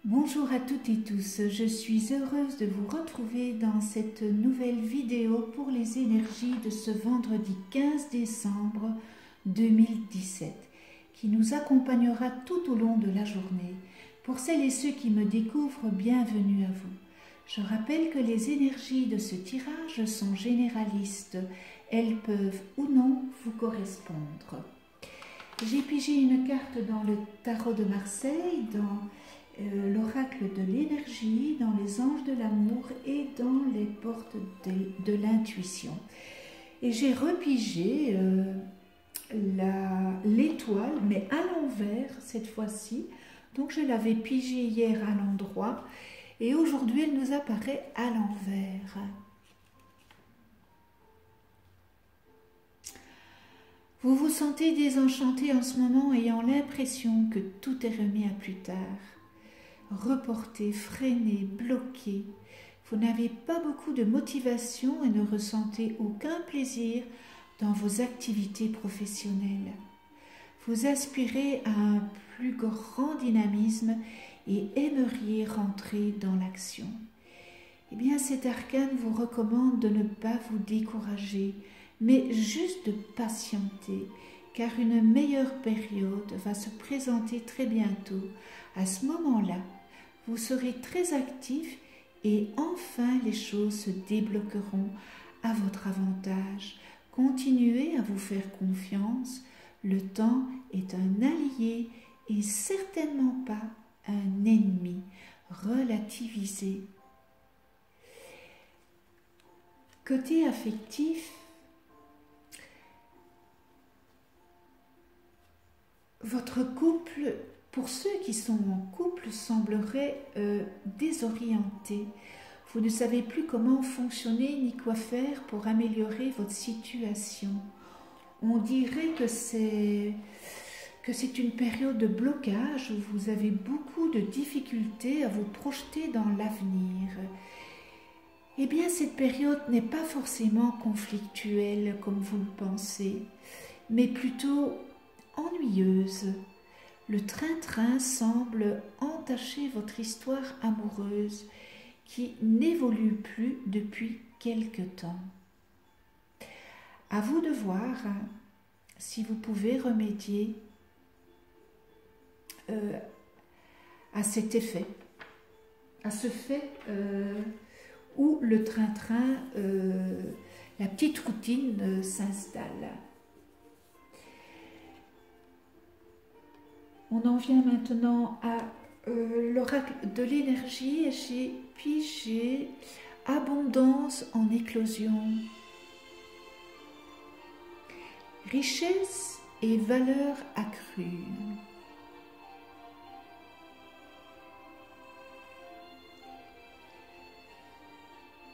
Bonjour à toutes et tous, je suis heureuse de vous retrouver dans cette nouvelle vidéo pour les énergies de ce vendredi 15 décembre 2017 qui nous accompagnera tout au long de la journée. Pour celles et ceux qui me découvrent, bienvenue à vous. Je rappelle que les énergies de ce tirage sont généralistes, elles peuvent ou non vous correspondre. J'ai pigé une carte dans le tarot de Marseille, dans l'oracle de l'énergie, dans les anges de l'amour et dans les portes de l'intuition. Et j'ai repigé l'étoile, mais à l'envers cette fois-ci. Donc je l'avais pigée hier à l'endroit et aujourd'hui elle nous apparaît à l'envers. Vous vous sentez désenchanté en ce moment, ayant l'impression que tout est remis à plus tard. Reporté, freiné, bloqué. Vous n'avez pas beaucoup de motivation et ne ressentez aucun plaisir dans vos activités professionnelles. Vous aspirez à un plus grand dynamisme et aimeriez rentrer dans l'action. Eh bien, cet arcane vous recommande de ne pas vous décourager, mais juste de patienter, car une meilleure période va se présenter très bientôt. À ce moment-là, vous serez très actif et enfin les choses se débloqueront à votre avantage. Continuez à vous faire confiance. Le temps est un allié et certainement pas un ennemi. Relativisez. Côté affectif, votre couple, pour ceux qui sont en couple, semblerait désorienté. Vous ne savez plus comment fonctionner ni quoi faire pour améliorer votre situation. On dirait que c'est une période de blocage où vous avez beaucoup de difficultés à vous projeter dans l'avenir. Eh bien, cette période n'est pas forcément conflictuelle comme vous le pensez, mais plutôt ennuyeuse. Le train-train semble entacher votre histoire amoureuse qui n'évolue plus depuis quelque temps. À vous de voir si vous pouvez remédier à cet effet, à ce fait où le train-train, la petite routine s'installe. On en vient maintenant à l'oracle de l'énergie et j'ai pigé abondance en éclosion, richesse et valeur accrue.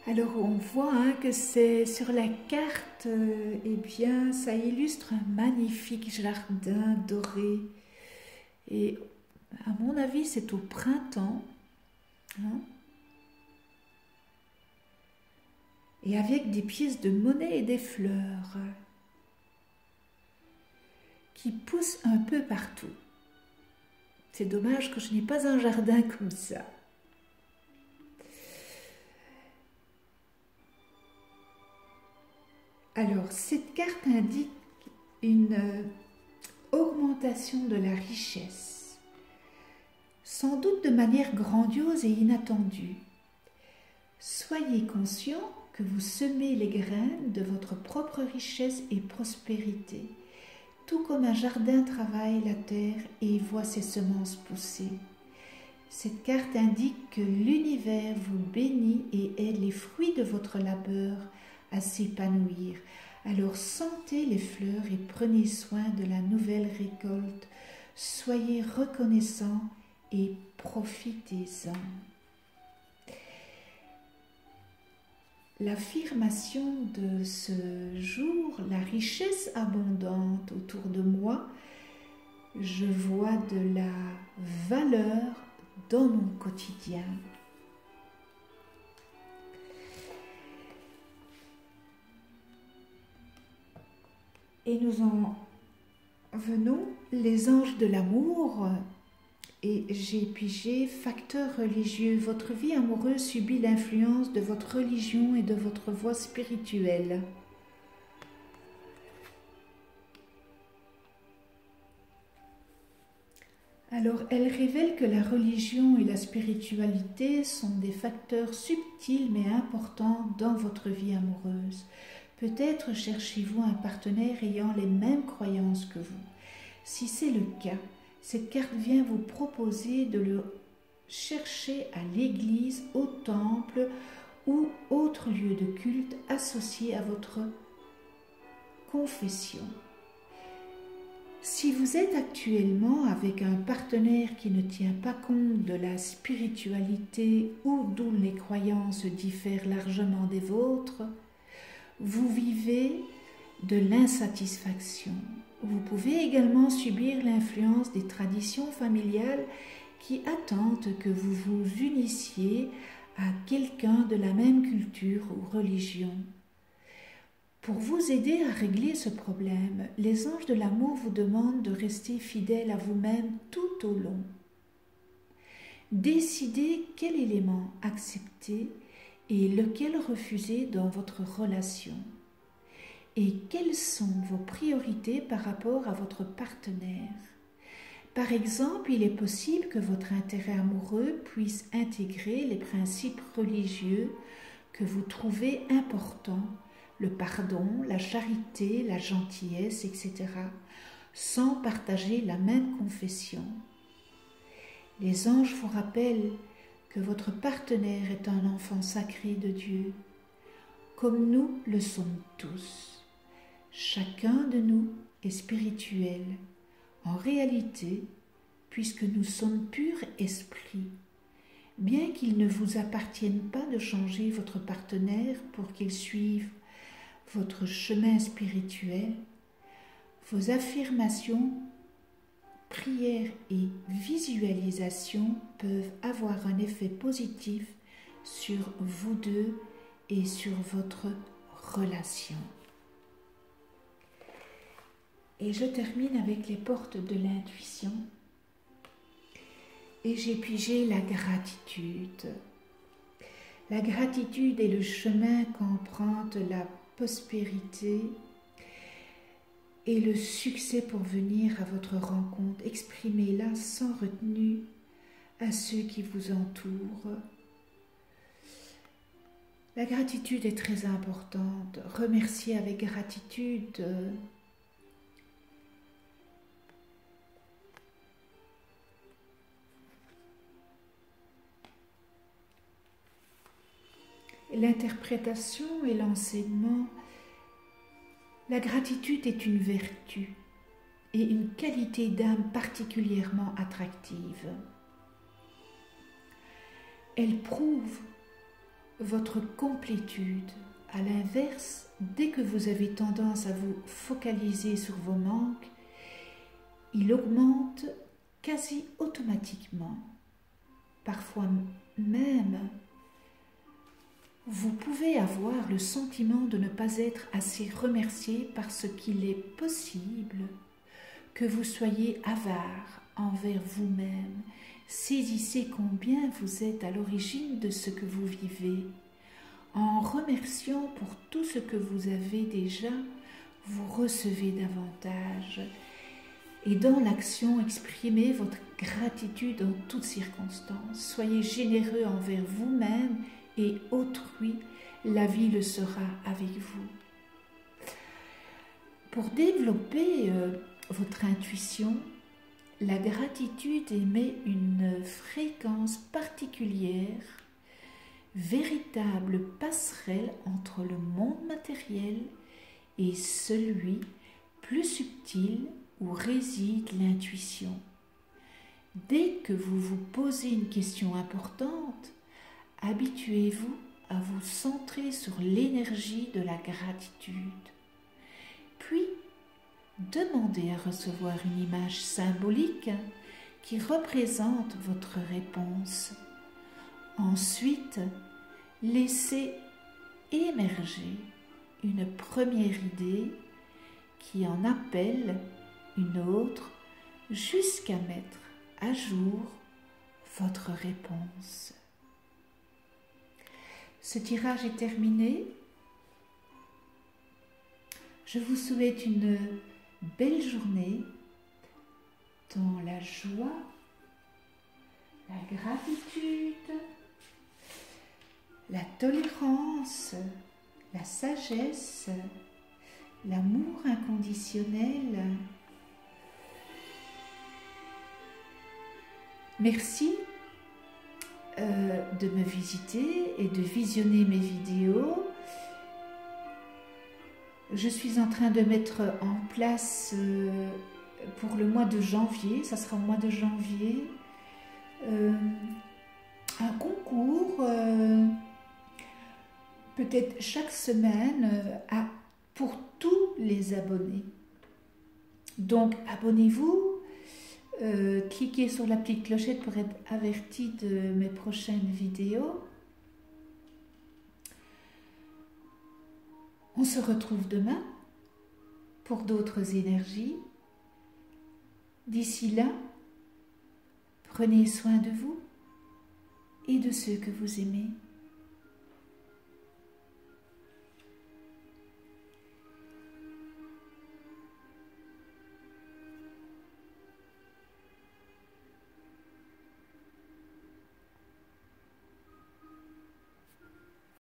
Alors on voit que c'est sur la carte, eh bien ça illustre un magnifique jardin doré. Et à mon avis, c'est au printemps. Et avec des pièces de monnaie et des fleurs qui poussent un peu partout. C'est dommage que je n'ai pas un jardin comme ça. Alors, cette carte indique une augmentation de la richesse, sans doute de manière grandiose et inattendue. Soyez conscient que vous semez les graines de votre propre richesse et prospérité, tout comme un jardin travaille la terre et voit ses semences pousser. Cette carte indique que l'univers vous bénit et aide les fruits de votre labeur à s'épanouir. Alors sentez les fleurs et prenez soin de la nouvelle récolte. Soyez reconnaissants et profitez-en. L'affirmation de ce jour, la richesse abondante autour de moi, je vois de la valeur dans mon quotidien. Et nous en venons, les anges de l'amour Et j'ai pigé facteur religieux. Votre vie amoureuse subit l'influence de votre religion et de votre voie spirituelle. Alors, elle révèle que la religion et la spiritualité sont des facteurs subtils mais importants dans votre vie amoureuse. Peut-être cherchez-vous un partenaire ayant les mêmes croyances que vous. Si c'est le cas, cette carte vient vous proposer de le chercher à l'église, au temple ou autre lieu de culte associé à votre confession. Si vous êtes actuellement avec un partenaire qui ne tient pas compte de la spiritualité ou dont les croyances diffèrent largement des vôtres, vous vivez de l'insatisfaction. Vous pouvez également subir l'influence des traditions familiales qui attendent que vous vous unissiez à quelqu'un de la même culture ou religion. Pour vous aider à régler ce problème, les anges de l'amour vous demandent de rester fidèle à vous-même tout au long. Décidez quel élément accepter et lequel refuser dans votre relation. Et quelles sont vos priorités par rapport à votre partenaire. Par exemple, il est possible que votre intérêt amoureux puisse intégrer les principes religieux que vous trouvez importants, le pardon, la charité, la gentillesse, etc., sans partager la même confession. Les anges vous rappellent que votre partenaire est un enfant sacré de Dieu, comme nous le sommes tous. Chacun de nous est spirituel, en réalité, puisque nous sommes pur esprit. Bien qu'il ne vous appartienne pas de changer votre partenaire pour qu'il suive votre chemin spirituel, vos affirmations, prières et visualisations peuvent avoir un effet positif sur vous deux et sur votre relation. Et je termine avec les portes de l'intuition. Et j'ai pigé la gratitude. La gratitude est le chemin qu'emprunte la prospérité et le succès pour venir à votre rencontre. Exprimez-la sans retenue à ceux qui vous entourent. La gratitude est très importante. Remerciez avec gratitude l'interprétation et l'enseignement. La gratitude est une vertu et une qualité d'âme particulièrement attractive. Elle prouve votre complétude. À l'inverse, dès que vous avez tendance à vous focaliser sur vos manques, il augmente quasi automatiquement. Parfois même, vous pouvez avoir le sentiment de ne pas être assez remercié parce qu'il est possible que vous soyez avare envers vous-même. Saisissez combien vous êtes à l'origine de ce que vous vivez. En remerciant pour tout ce que vous avez déjà, vous recevez davantage. Et dans l'action, exprimez votre gratitude en toutes circonstances. Soyez généreux envers vous-même et autrui, la vie le sera avec vous. Pour développer votre intuition, la gratitude émet une fréquence particulière, véritable passerelle entre le monde matériel et celui plus subtil où réside l'intuition. Dès que vous vous posez une question importante, habituez-vous à vous centrer sur l'énergie de la gratitude. Puis, demandez à recevoir une image symbolique qui représente votre réponse. Ensuite, laissez émerger une première idée qui en appelle une autre jusqu'à mettre à jour votre réponse. Ce tirage est terminé. Je vous souhaite une belle journée dans la joie, la gratitude, la tolérance, la sagesse, l'amour inconditionnel. Merci de me visiter et de visionner mes vidéos. Je suis en train de mettre en place pour le mois de janvier, ça sera au mois de janvier, un concours, peut-être chaque semaine, pour tous les abonnés. Donc abonnez-vous, cliquez sur la petite clochette pour être averti de mes prochaines vidéos. On se retrouve demain pour d'autres énergies. D'ici là, prenez soin de vous et de ceux que vous aimez.